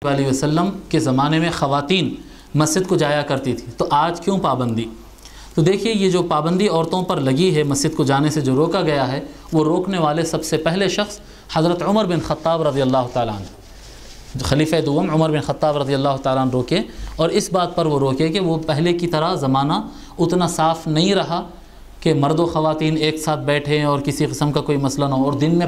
علیہ وسلم کے زمانے میں خواتین مسجد کو جایا کرتی تھی، تو آج کیوں پابندی؟ تو دیکھیے یہ جو پابندی عورتوں پر لگی ہے، مسجد کو جانے سے جو روکا گیا ہے، وہ روکنے والے سب سے پہلے شخص حضرت عمر بن خطاب رضی اللہ تعالیٰ عنہ، خلیفہ دوم عمر بن خطاب رضی اللہ تعالیٰ عنہ روکے، اور اس بات پر وہ روکے کہ وہ پہلے کی طرح زمانہ اتنا صاف نہیں رہا کہ مرد و خواتین ایک ساتھ بیٹھیں اور کسی قسم کا کوئی مسئلہ نہ ہو، اور دن میں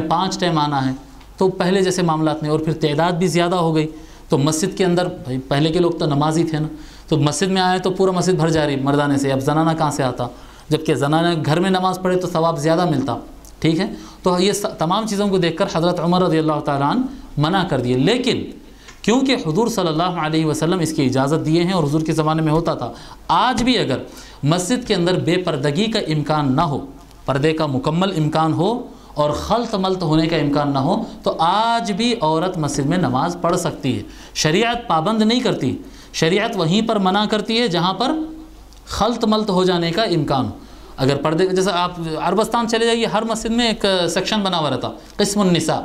5 ٹائم آنا ہے، تو پہلے جیسے معاملات نہیں، اور پھر تعداد بھی زیادہ ہو گئی، تو مسجد کے اندر بھائی پہلے کے لوگ تو نمازی تھے نا، تو مسجد میں آئے تو پورا مسجد بھر جا رہی مردانے سے، اب زنانہ کہاں سے آتا؟ جبکہ زنانہ گھر میں نماز پڑھے تو ثواب زیادہ ملتا، ٹھیک ہے؟ تو یہ تمام چیزوں کو دیکھ کر حضرت عمر رضی اللہ تعالیٰ عنہ منع کر دیے، لیکن کیونکہ حضور صلی اللہ علیہ وسلم اس کی اجازت دیے ہیں اور حضور کے زمانے میں ہوتا تھا، آج بھی اگر مسجد کے اندر بے پردگی کا امکان نہ ہو، پردے کا مکمل امکان ہو اور خلط ملط ہونے کا امکان نہ ہو، تو آج بھی عورت مسجد میں نماز پڑھ سکتی ہے۔ شریعت پابند نہیں کرتی، شریعت وہیں پر منع کرتی ہے جہاں پر خلط ملط ہو جانے کا امکان ہو۔ اگر پردے جیسے آپ عربستان چلے جائیے، ہر مسجد میں ایک سیکشن بنا ہوا رہتا، قسم النساء،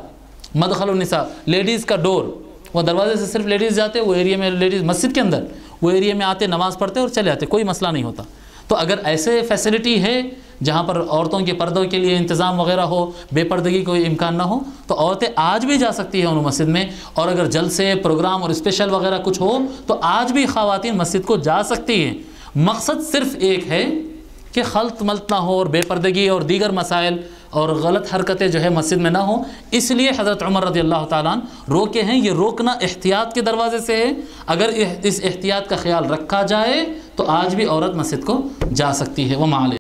مدخل النساء، لیڈیز کا ڈور، وہ دروازے سے صرف لیڈیز جاتے، وہ ایریا میں لیڈیز مسجد کے اندر وہ ایریا میں آتے، نماز پڑھتے اور چلے آتے، کوئی مسئلہ نہیں ہوتا۔ تو اگر ایسے فیسلٹی ہے جہاں پر عورتوں کے پردوں کے لیے انتظام وغیرہ ہو، بے پردگی کوئی امکان نہ ہو، تو عورتیں آج بھی جا سکتی ہیں ان مسجد میں، اور اگر جلسے پروگرام اور اسپیشل وغیرہ کچھ ہو تو آج بھی خواتین مسجد کو جا سکتی ہیں۔ مقصد صرف ایک ہے کہ خلط ملط نہ ہو اور بے پردگی اور دیگر مسائل اور غلط حرکتیں جو ہے مسجد میں نہ ہوں، اس لیے حضرت عمر رضی اللہ تعالیٰ عنہ روکے ہیں۔ یہ روکنا احتیاط کے دروازے سے ہے، اگر اس احتیاط کا خیال رکھا جائے تو آج بھی عورت مسجد کو جا سکتی ہے۔ وہ